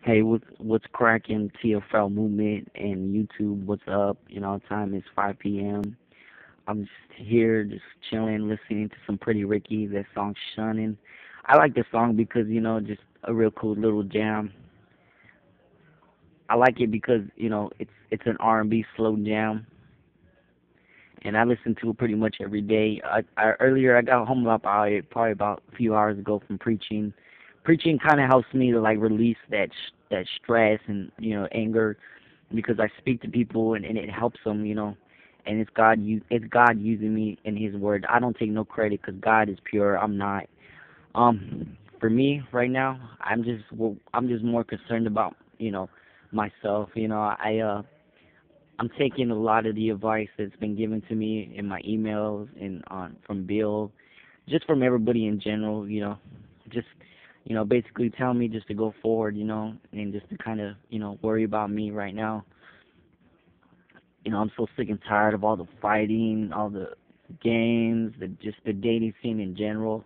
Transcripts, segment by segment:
Hey, what's cracking? TFL movement and YouTube. What's up? Time is 5 p.m. I'm just here, just chilling, listening to some Pretty Ricky. That song "Shunning." I like the song because just a real cool little jam. I like it because it's an R&B slow jam, and I listen to it pretty much every day. Earlier I got home about probably about a few hours ago from preaching. Preaching kind of helps me to like release that stress and anger because I speak to people and it helps them. And it's God using me in His word. I don't take no credit because God is pure. I'm not. For me right now, I'm just more concerned about myself. I'm taking a lot of the advice that's been given to me in my emails and on from Bill, just from everybody in general. Just basically telling me just to go forward. And just to kind of worry about me right now. I'm so sick and tired of all the fighting, all the games, just the dating scene in general.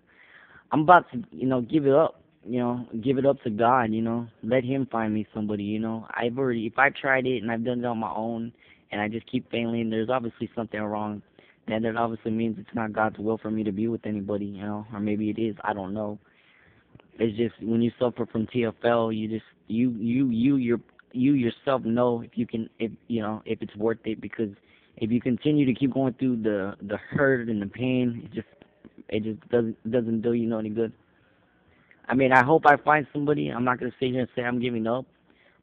I'm about to, give it up. Give it up to God. Let Him find me somebody. If I've tried it and I've done it on my own, and I just keep failing, there's obviously something wrong. And that obviously means it's not God's will for me to be with anybody. Or maybe it is. I don't know. It's just when you suffer from TFL, you just you yourself know if you can if it's worth it because if you continue to keep going through the hurt and the pain, it just doesn't do you no any good. I mean, I hope I find somebody. I'm not gonna sit here and say I'm giving up,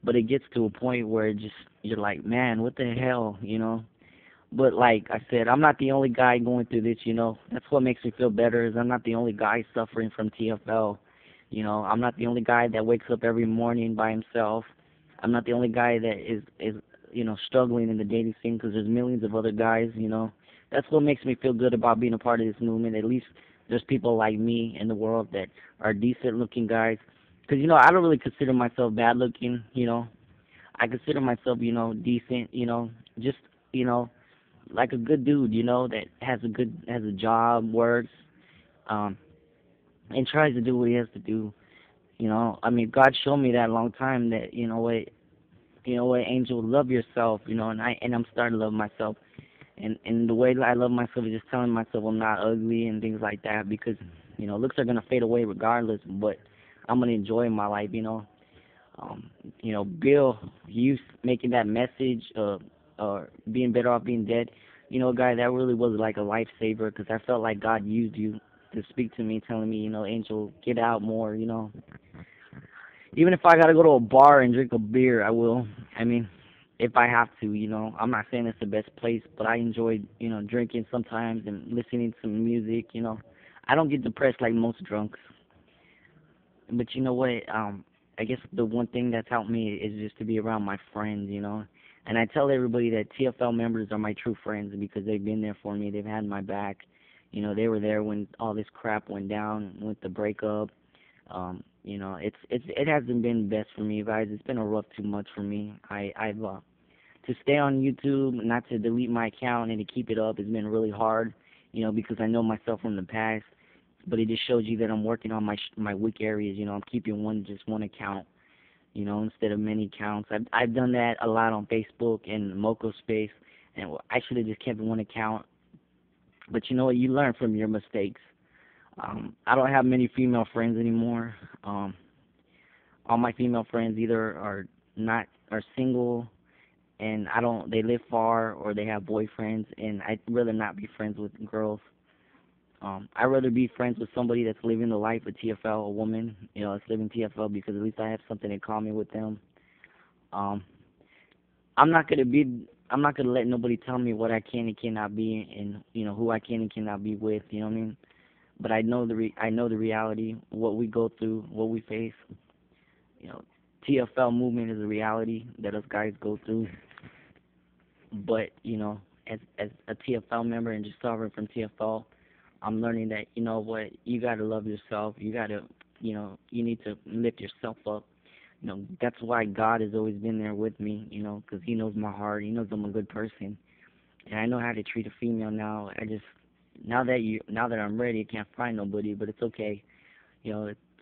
but it gets to a point where it just you're like, man, what the hell. But like I said, I'm not the only guy going through this. That's what makes me feel better is I'm not the only guy suffering from TFL. I'm not the only guy that wakes up every morning by himself. I'm not the only guy that is struggling in the dating scene because there's millions of other guys. That's what makes me feel good about being a part of this movement. At least there's people like me in the world that are decent looking guys. Because I don't really consider myself bad looking. I consider myself decent. Just you know like a good dude, that has a job, works, um, and tries to do what he has to do. I mean, God showed me that a long time that Angel, love yourself, and I'm starting to love myself, and the way I love myself is just telling myself I'm not ugly and things like that because looks are gonna fade away regardless, but I'm gonna enjoy my life. Bill, you making that message or being better off being dead, guy, that really was like a lifesaver because I felt like God used you to speak to me, telling me, Angel, get out more. Even if I gotta go to a bar and drink a beer, I will. I mean, if I have to. I'm not saying it's the best place, but I enjoy, drinking sometimes and listening to some music. I don't get depressed like most drunks. But you know what? I guess the one thing that's helped me is just to be around my friends. And I tell everybody that TFL members are my true friends because they've been there for me. They've had my back. They were there when all this crap went down, with the breakup. It hasn't been best for me, guys. It's been a rough 2 months for me. I've to stay on YouTube, not to delete my account and to keep it up has been really hard. Because I know myself from the past but it just shows you that I'm working on my weak areas. I'm keeping just one account. Instead of many accounts. I've done that a lot on Facebook and Moco Space, and I should have just kept one account. But you know what? You learn from your mistakes. I don't have many female friends anymore. All my female friends either are single, and I don't. They live far or they have boyfriends, and I'd rather not be friends with girls. I'd rather be friends with somebody that's living the life of TFL, a woman, that's living TFL because at least I have something in common with them. Um, I'm not gonna let nobody tell me what I can and cannot be, and who I can and cannot be with. You know what I mean? But I know the reality, what we go through, what we face. You know, TFL movement is a reality that us guys go through. But as a TFL member and just suffering from TFL, I'm learning that what you gotta love yourself. You gotta you need to lift yourself up. That's why God has always been there with me. Because He knows my heart. He knows I'm a good person, and I know how to treat a female now. Now that I'm ready, I can't find nobody, but it's okay.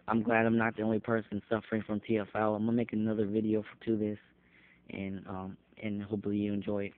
I'm glad I'm not the only person suffering from TFL. I'm gonna make another video to this, and hopefully you enjoy it.